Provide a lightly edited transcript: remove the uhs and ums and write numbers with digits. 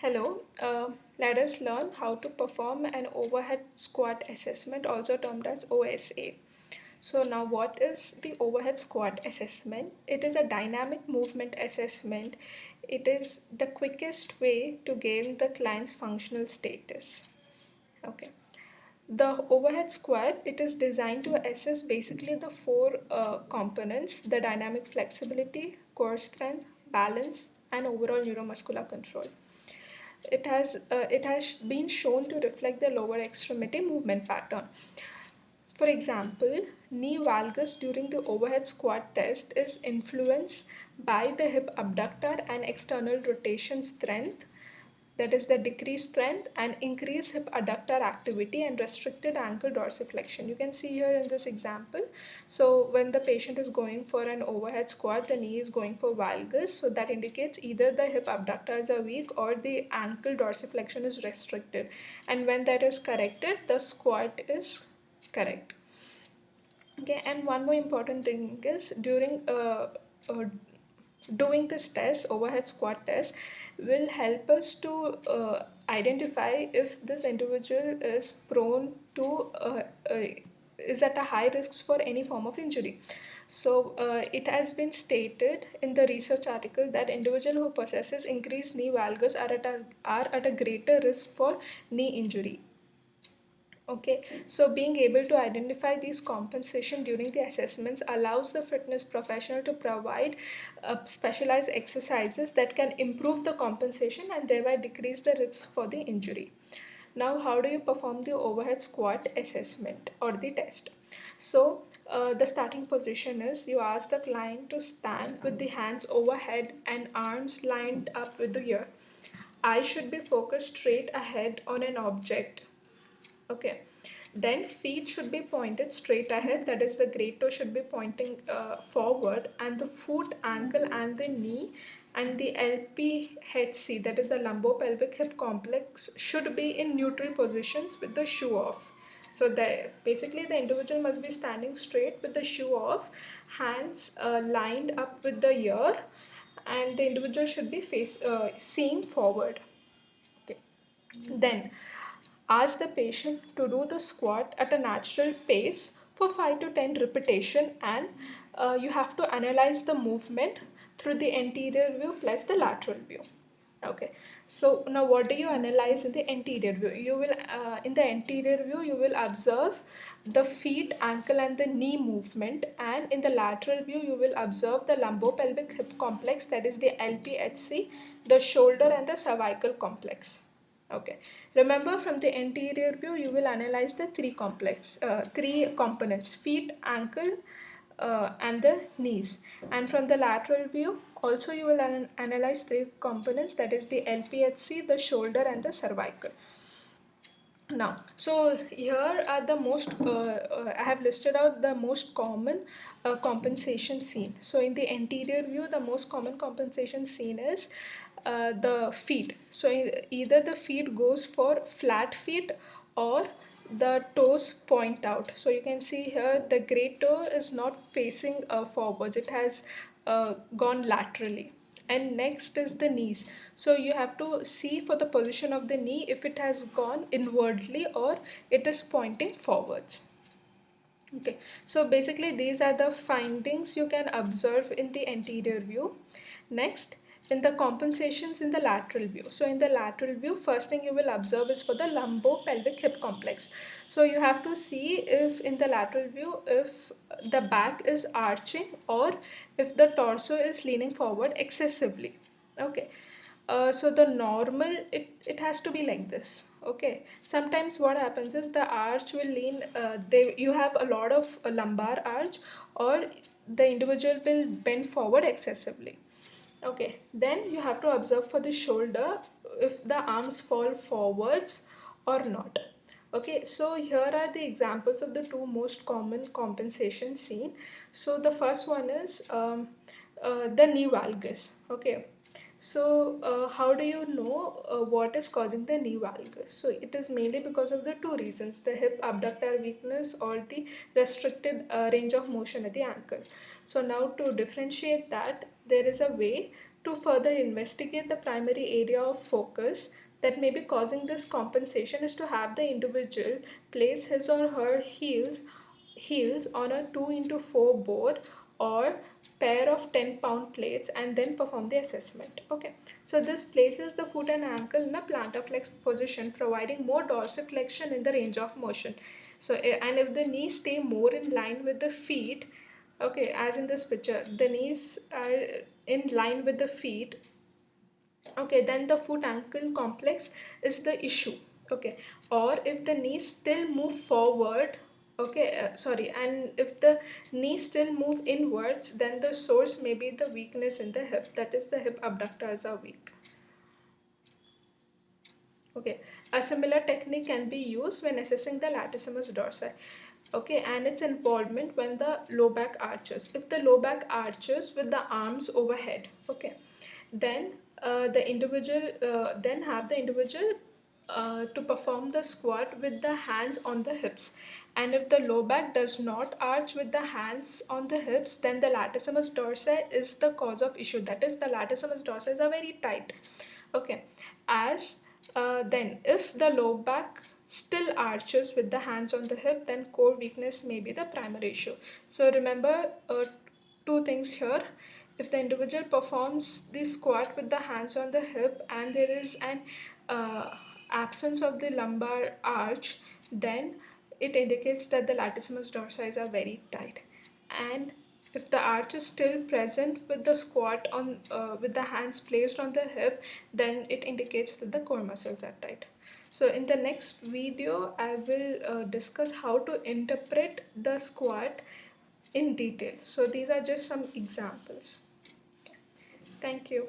Hello, let us learn how to perform an overhead squat assessment, also termed as OSA. So now what is the overhead squat assessment? It is a dynamic movement assessment. It is the quickest way to gain the client's functional status. Okay. The overhead squat, it is designed to assess basically the four components: the dynamic flexibility, core strength, balance, and overall neuromuscular control. It has been shown to reflect the lower extremity movement pattern. For example, knee valgus during the overhead squat test is influenced by the hip abductor and external rotation strength, that is the decreased strength and increased hip adductor activity and restricted ankle dorsiflexion. You can see here in this example. So when the patient is going for an overhead squat, the knee is going for valgus. So that indicates either the hip abductors are weak or the ankle dorsiflexion is restricted. And when that is corrected, the squat is correct. Okay, and one more important thing is during uh, doing this test, overhead squat test, will help us to identify if this individual is prone to is at a high risk for any form of injury. So it has been stated in the research article that individual who possesses increased knee valgus are at a greater risk for knee injury. Okay, so being able to identify these compensation during the assessments allows the fitness professional to provide specialized exercises that can improve the compensation and thereby decrease the risk for the injury. Now, how do you perform the overhead squat assessment or the test? So, the starting position is you ask the client to stand with the hands overhead and arms lined up with the ear. Eyes should be focused straight ahead on an object. Okay. Then feet should be pointed straight ahead, that is, the great toe should be pointing forward, and the foot, ankle, and the knee and the LPHC, that is the lumbopelvic hip complex, should be in neutral positions with the shoe off. So basically the individual must be standing straight with the shoe off, hands lined up with the ear, and the individual should be seeing forward. Okay. Then ask the patient to do the squat at a natural pace for 5 to 10 repetition, and you have to analyze the movement through the anterior view plus the lateral view. Okay, so now what do you analyze in the anterior view? You will in the anterior view you will observe the feet, ankle, and the knee movement, and in the lateral view you will observe the lumbopelvic hip complex, that is the LPHC, the shoulder, and the cervical complex. Okay, remember from the anterior view you will analyze the three components: feet, ankle, and the knees. And from the lateral view also you will analyze three components, that is the LPHC, the shoulder, and the cervical. Now, so here are the I have listed out the most common compensation seen. So in the anterior view, the most common compensation seen is the feet. So either the feet goes for flat feet or the toes point out. So you can see here the great toe is not facing forwards, it has gone laterally. And next is the knees. So you have to see for the position of the knee if it has gone inwardly or it is pointing forwards. Okay, so basically these are the findings you can observe in the anterior view. Next, in the compensations in the lateral view. So in the lateral view, first thing you will observe is for the lumbopelvic hip complex. So you have to see if in the lateral view, if the back is arching or if the torso is leaning forward excessively. Okay, so the normal, it has to be like this. Okay, sometimes what happens is the arch will lean, you have a lot of lumbar arch, or the individual will bend forward excessively. Okay, then you have to observe for the shoulder if the arms fall forwards or not. Okay, so here are the examples of the two most common compensations seen. So the first one is the knee valgus. Okay, so how do you know what is causing the knee valgus? So it is mainly because of the two reasons: the hip abductor weakness or the restricted range of motion at the ankle. So now to differentiate that, there is a way To further investigate the primary area of focus that may be causing this compensation is to have the individual place his or her heels on a 2 into 4 board or pair of 10-pound plates and then perform the assessment. Okay, so this places the foot and ankle in a plantar flex position, providing more dorsiflexion in the range of motion. So and if the knees stay more in line with the feet, okay, as in this picture, the knees are in line with the feet, okay, then the foot ankle complex is the issue. Okay, or if the knees still move forward, okay, sorry, and if the knees still move inwards, then the source may be the weakness in the hip, that is the hip abductors are weak. Okay, a similar technique can be used when assessing the latissimus dorsi. Okay, and its involvement when the low back arches. If the low back arches with the arms overhead, okay, then the individual then have the individual to perform the squat with the hands on the hips. And if the low back does not arch with the hands on the hips, then the latissimus dorsi is the cause of issue. That is, the latissimus dorsi are very tight. Okay, as then if the low back still arches with the hands on the hip, then core weakness may be the primary issue. So remember two things here. If the individual performs the squat with the hands on the hip and there is an absence of the lumbar arch, then it indicates that the latissimus dorsi are very tight. And if the arch is still present with the squat on with the hands placed on the hip, then it indicates that the core muscles are tight. So in the next video, I will discuss how to interpret the squat in detail. So these are just some examples. Thank you.